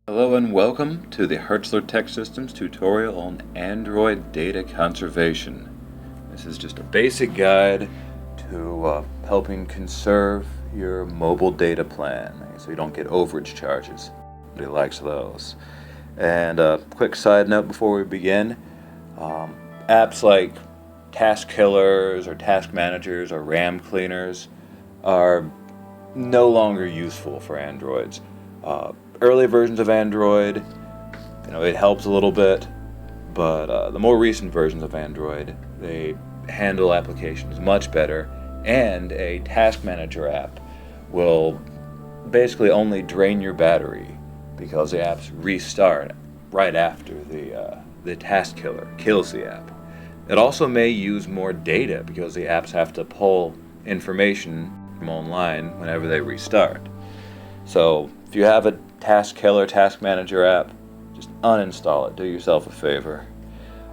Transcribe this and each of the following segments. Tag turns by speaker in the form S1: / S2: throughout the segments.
S1: Hello and welcome to the Hertzler Tech Systems tutorial on Android data conservation. This is just a basic guide to helping conserve your mobile data plan so you don't get overage charges. Nobody likes those. And a quick side note before we begin, apps like task killers or task managers or RAM cleaners are no longer useful for Androids. Early versions of Android, it helps a little bit, but the more recent versions of Android, they handle applications much better, and a task manager app will basically only drain your battery because the apps restart right after the task killer kills the app. It also may use more data because the apps have to pull information from online whenever they restart. So if you have a task killer, task manager app, just uninstall it. Do yourself a favor.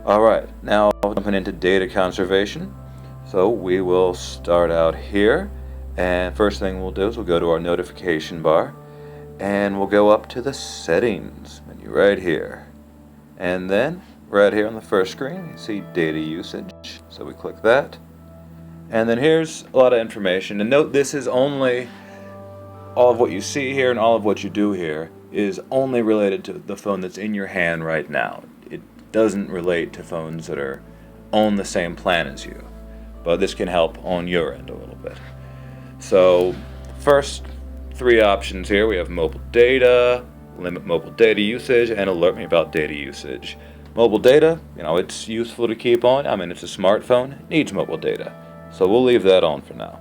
S1: Alright, now jumping into data conservation. So we will start out here, and first thing we'll do is we'll go to our notification bar, and we'll go up to the settings menu right here. And then right here on the first screen, you see data usage. So we click that. And then here's a lot of information. And note this is only all of what you see here and all of what you do here is only related to the phone that's in your hand right now. It doesn't relate to phones that are on the same plan as you, but this can help on your end a little bit. So first three options here, we have mobile data, limit mobile data usage, and alert me about data usage. Mobile data, it's useful to keep on. It's a smartphone, it needs mobile data, so we'll leave that on for now.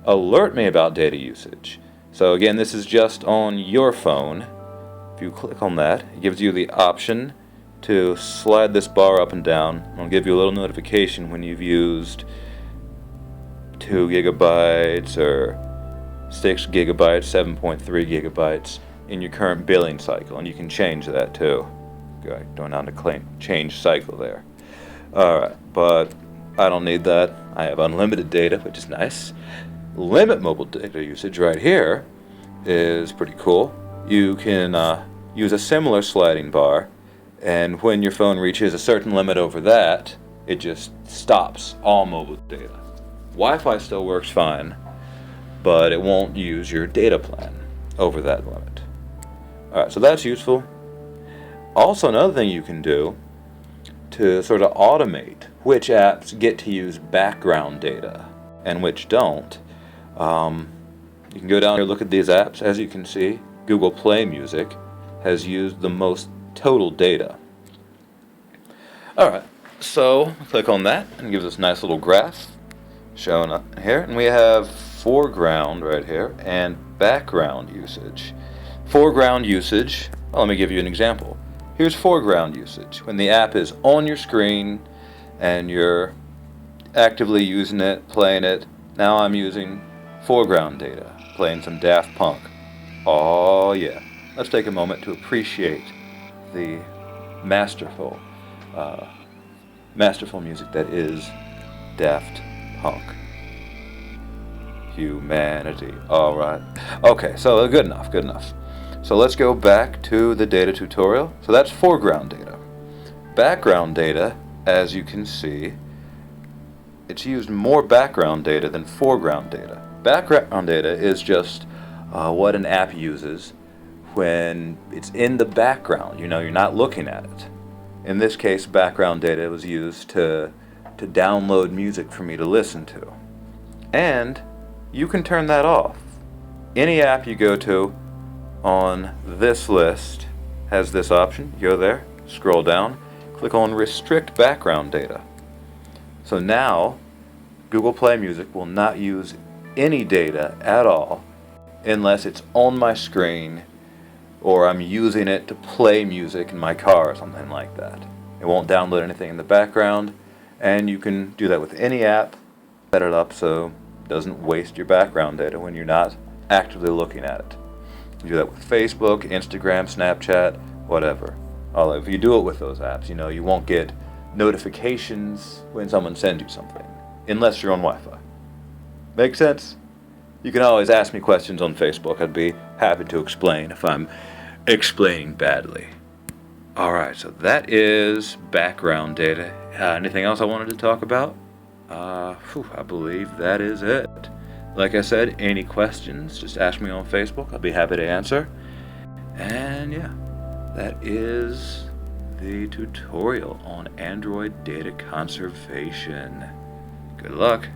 S1: Alert me about data usage. So again, this is just on your phone. If you click on that, it gives you the option to slide this bar up and down. It'll give you a little notification when you've used 2 gigabytes or 6 gigabytes, 7.3 gigabytes in your current billing cycle, and you can change that too. Going down to change cycle there. Alright, but I don't need that. I have unlimited data, which is nice. Limit mobile data usage right here is pretty cool. You can use a similar sliding bar, and when your phone reaches a certain limit over that, it just stops all mobile data. Wi-Fi still works fine, but it won't use your data plan over that limit. Alright, so that's useful. Also, another thing you can do to sort of automate which apps get to use background data and which don't. You can go down here, look at these apps. As you can see, Google Play Music has used the most total data. Alright, so click on that and it gives us a nice little graph showing up here. And we have foreground right here and background usage. Foreground usage, well, let me give you an example. Here's foreground usage. When the app is on your screen and you're actively using it, playing it. Now I'm using foreground data, playing some Daft Punk. Oh yeah. Let's take a moment to appreciate the masterful music that is Daft Punk. Humanity. Alright. Okay, so good enough. So let's go back to the data tutorial. So that's foreground data. Background data, as you can see, it's used more background data than foreground data. Background data is just what an app uses when it's in the background. You're not looking at it. In this case, background data was used to download music for me to listen to. And you can turn that off. Any app you go to on this list has this option. You go there, scroll down, click on Restrict Background Data. So now, Google Play Music will not use any data at all unless it's on my screen or I'm using it to play music in my car or something like that. It won't download anything in the background, and you can do that with any app. Set it up so it doesn't waste your background data when you're not actively looking at it. You do that with Facebook, Instagram, Snapchat, whatever. Although if you do it with those apps, you won't get notifications when someone sends you something, unless you're on Wi-Fi. Make sense? You can always ask me questions on Facebook. I'd be happy to explain if I'm explaining badly. Alright, so that is background data. Anything else I wanted to talk about? I believe that is it. Like I said, any questions, just ask me on Facebook. I'll be happy to answer. And yeah, that is the tutorial on Android data conservation. Good luck.